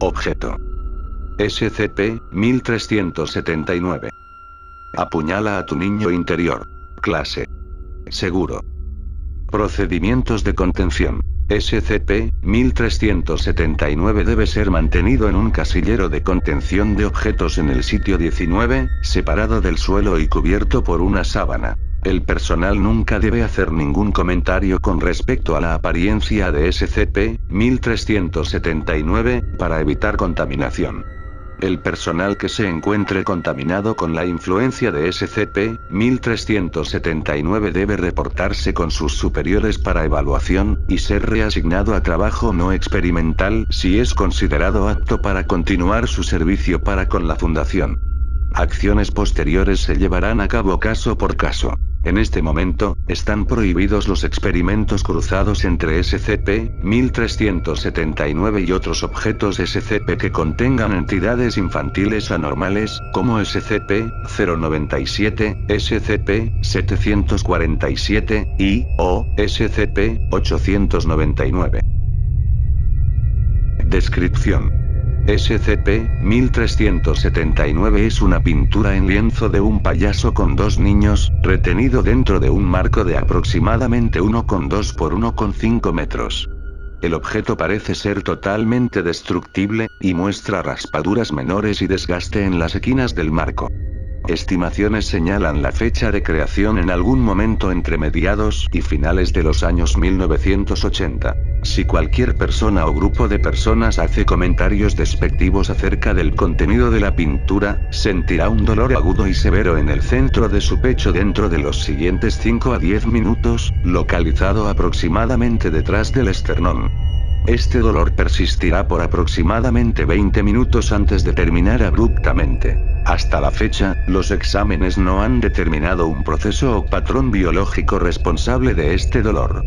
Objeto. SCP-1379. Apuñala a tu niño interior. Clase. Seguro. Procedimientos de contención. SCP-1379 debe ser mantenido en un casillero de contención de objetos en el sitio 19, separado del suelo y cubierto por una sábana. El personal nunca debe hacer ningún comentario con respecto a la apariencia de SCP-1379, para evitar contaminación. El personal que se encuentre contaminado con la influencia de SCP-1379 debe reportarse con sus superiores para evaluación, y ser reasignado a trabajo no experimental si es considerado apto para continuar su servicio para con la Fundación. Acciones posteriores se llevarán a cabo caso por caso. En este momento, están prohibidos los experimentos cruzados entre SCP-1379 y otros objetos SCP que contengan entidades infantiles anormales, como SCP-097, SCP-747, y/o SCP-899. Descripción. SCP-1379 es una pintura en lienzo de un payaso con dos niños, retenido dentro de un marco de aproximadamente 1,2 por 1,5 metros. El objeto parece ser totalmente destructible, y muestra raspaduras menores y desgaste en las esquinas del marco. Estimaciones señalan la fecha de creación en algún momento entre mediados y finales de los años 1980. Si cualquier persona o grupo de personas hace comentarios despectivos acerca del contenido de la pintura, sentirá un dolor agudo y severo en el centro de su pecho dentro de los siguientes 5 a 10 minutos, localizado aproximadamente detrás del esternón. Este dolor persistirá por aproximadamente 20 minutos antes de terminar abruptamente. Hasta la fecha, los exámenes no han determinado un proceso o patrón biológico responsable de este dolor.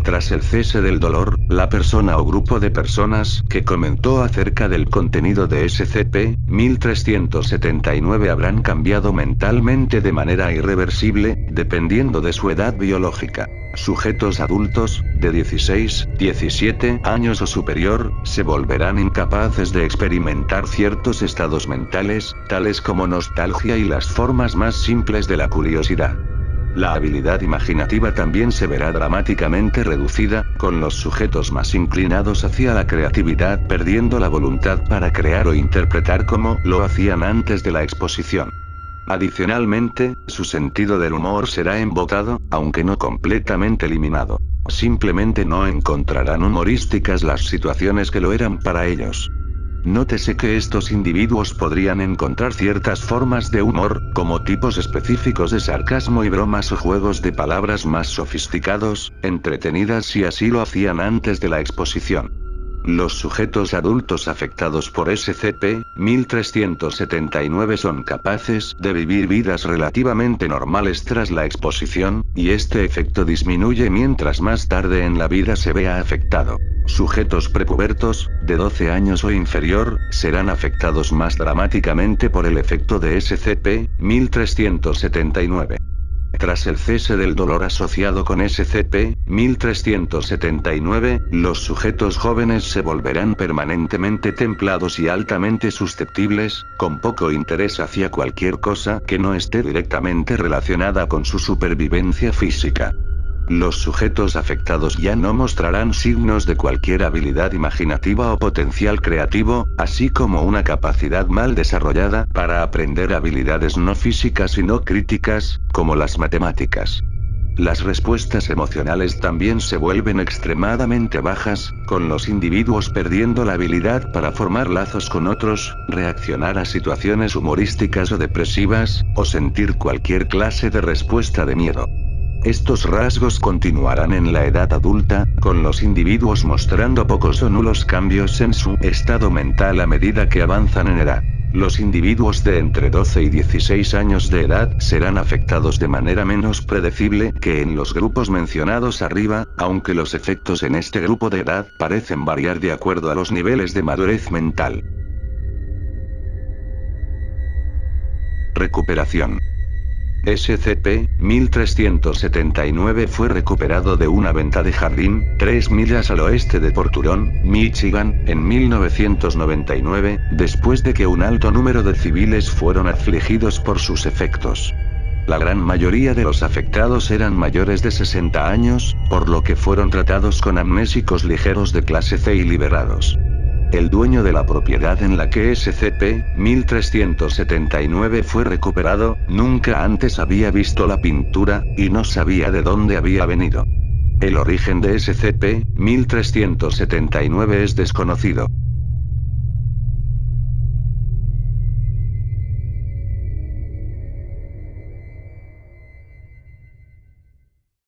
Tras el cese del dolor, la persona o grupo de personas que comentó acerca del contenido de SCP-1379 habrán cambiado mentalmente de manera irreversible, dependiendo de su edad biológica. Sujetos adultos, de 16, 17 años o superior, se volverán incapaces de experimentar ciertos estados mentales, tales como nostalgia y las formas más simples de la curiosidad. La habilidad imaginativa también se verá dramáticamente reducida, con los sujetos más inclinados hacia la creatividad perdiendo la voluntad para crear o interpretar como lo hacían antes de la exposición. Adicionalmente, su sentido del humor será embotado, aunque no completamente eliminado. Simplemente no encontrarán humorísticas las situaciones que lo eran para ellos. Nótese que estos individuos podrían encontrar ciertas formas de humor, como tipos específicos de sarcasmo y bromas o juegos de palabras más sofisticados, entretenidas si así lo hacían antes de la exposición. Los sujetos adultos afectados por SCP-1379 son capaces de vivir vidas relativamente normales tras la exposición, y este efecto disminuye mientras más tarde en la vida se vea afectado. Sujetos prepubertos, de 12 años o inferior, serán afectados más dramáticamente por el efecto de SCP-1379. Tras el cese del dolor asociado con SCP-1379, los sujetos jóvenes se volverán permanentemente templados y altamente susceptibles, con poco interés hacia cualquier cosa que no esté directamente relacionada con su supervivencia física. Los sujetos afectados ya no mostrarán signos de cualquier habilidad imaginativa o potencial creativo, así como una capacidad mal desarrollada para aprender habilidades no físicas y no críticas, como las matemáticas. Las respuestas emocionales también se vuelven extremadamente bajas, con los individuos perdiendo la habilidad para formar lazos con otros, reaccionar a situaciones humorísticas o depresivas, o sentir cualquier clase de respuesta de miedo. Estos rasgos continuarán en la edad adulta, con los individuos mostrando pocos o nulos cambios en su estado mental a medida que avanzan en edad. Los individuos de entre 12 y 16 años de edad serán afectados de manera menos predecible que en los grupos mencionados arriba, aunque los efectos en este grupo de edad parecen variar de acuerdo a los niveles de madurez mental. Recuperación. SCP-1379 fue recuperado de una venta de jardín, 3 millas al oeste de Porturón, Michigan, en 1999, después de que un alto número de civiles fueron afligidos por sus efectos. La gran mayoría de los afectados eran mayores de 60 años, por lo que fueron tratados con amnésicos ligeros de clase C y liberados. El dueño de la propiedad en la que SCP-1379 fue recuperado, nunca antes había visto la pintura, y no sabía de dónde había venido. El origen de SCP-1379 es desconocido.